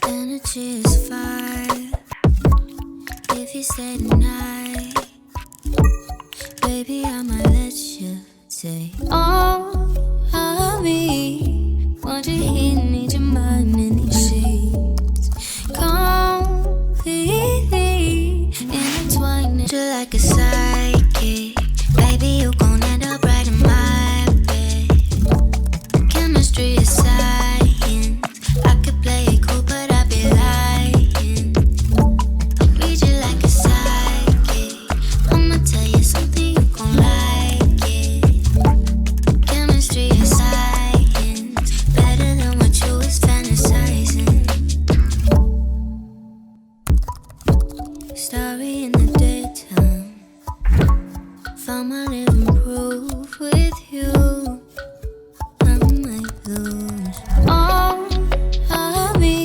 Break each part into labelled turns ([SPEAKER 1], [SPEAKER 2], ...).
[SPEAKER 1] Energy is fire. If you stay tonight, baby, I might let you take all of me. Want you here, need your mind in these sheets. Completely intertwined, you like a psychic. Baby, you gon' end up right in my bed. Chemistry is science. I could play it cool, but I'd be lying. I'll read you like a psychic. I'ma tell you something, you gon' like it. Chemistry is science, better than what you was fantasizing. Starry in the daytime, found my living proof with you. I might lose all of me.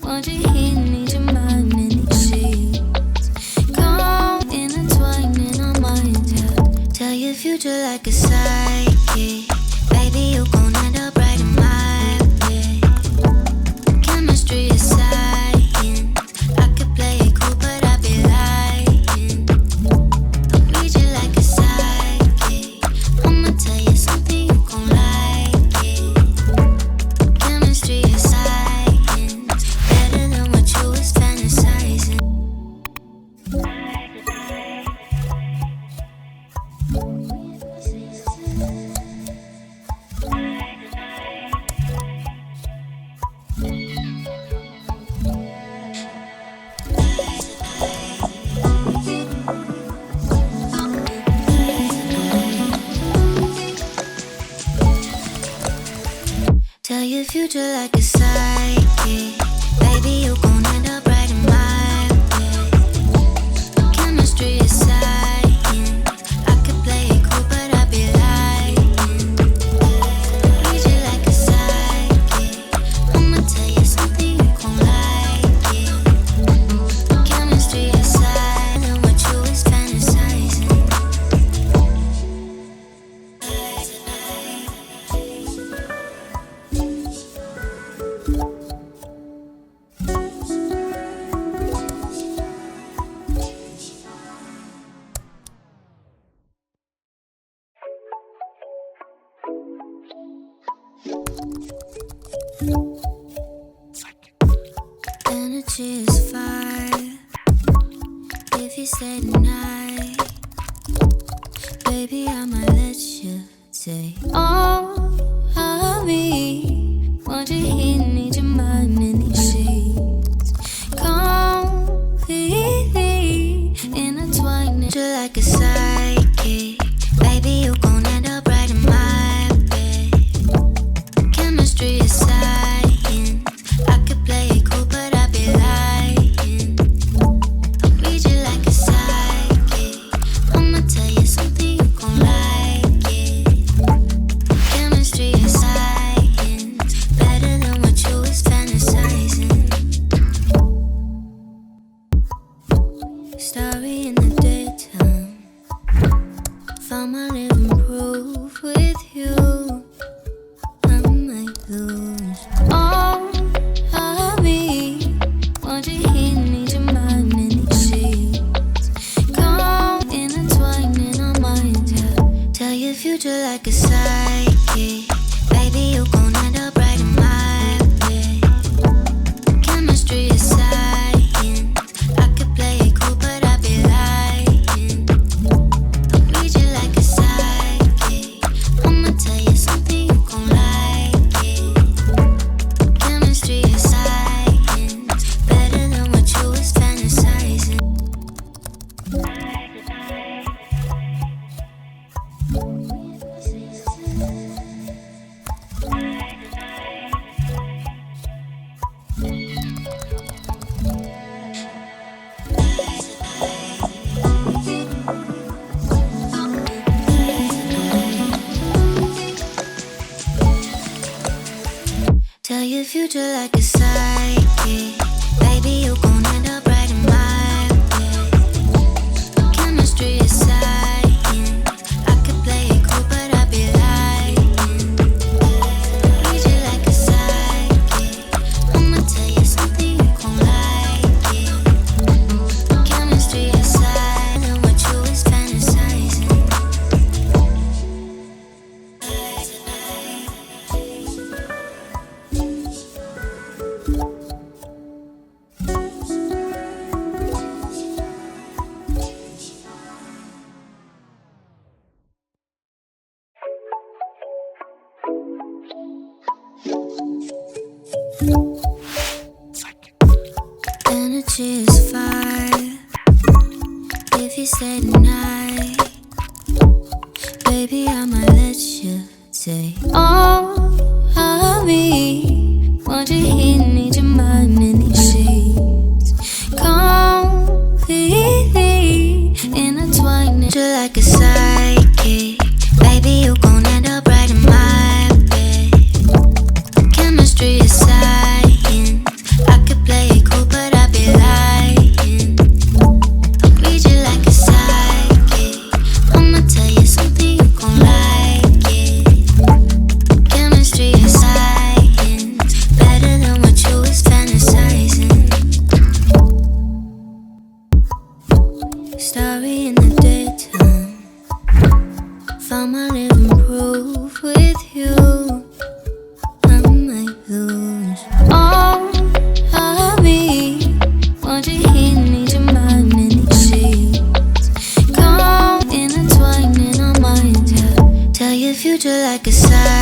[SPEAKER 1] Want you here, need your mind in these sheets. Come intertwining our minds, yeah. Tell your future like a psychic. Baby, you gon' end up right in my bed. Chemistry is science. I could play it cool, but I'd be lying. I'll read you like a psychic. I'ma tell you something, you gon' like it. Chemistry is science, better than what you was fantasizing. Tell your future like a psychic. Baby, you gon' end up right in my bed. Chemistry is science. I could play it cool, but I'd be lying. Read you like a psychic. I'ma tell you something, you gon' like it. Chemistry is science, and what you was fantasizing. Energy is fire. If you stay tonight, baby, I might let you take all of me. Want you here, need your mind in these sheets. Completely intertwined, you like a psychic. Baby, you gon' end up right in my bed. Chemistry is science. I could play it cool, but I'd be lying. I'll read you like a psychic. I'ma tell you something, you gon' like it. Chemistry is science, better than what you was fantasizing. Starry in the daytime, found my living proof with you. I might lose all of me. Want you here, need your mind in these sheets. Come intertwining our minds, yeah. Tell your future like a psychic. Baby, you gon' end up right in my bed. Chemistry is science. I could play it cool, but I'd be lying. I'll read you like a psychic. I'ma tell you something, you gon' like it. Chemistry is science, better than what you was fantasizing. Tell your future like a psychic. Baby, you gon' end up right in my bed. Chemistry is science. I could play it cool, but I'd be lying. Energy is fire. If you stay tonight, baby, I might let you take all of me. Want you here, need your mind in these sheets. Completely intertwined, you like a psychic. Baby, you gon' end up right in my bed. Chemistry is science. I could play it cool, but I'd be lying. I read you like a psychic. I'ma tell you something, you gon' like it. Chemistry is science. Better than what you was fantasizing. Starry in the daytime. Found my living proof with you. I might lose all of me. Want you here, need your mind in these sheets. Come intertwining our minds, yeah. Tell your future like a sign.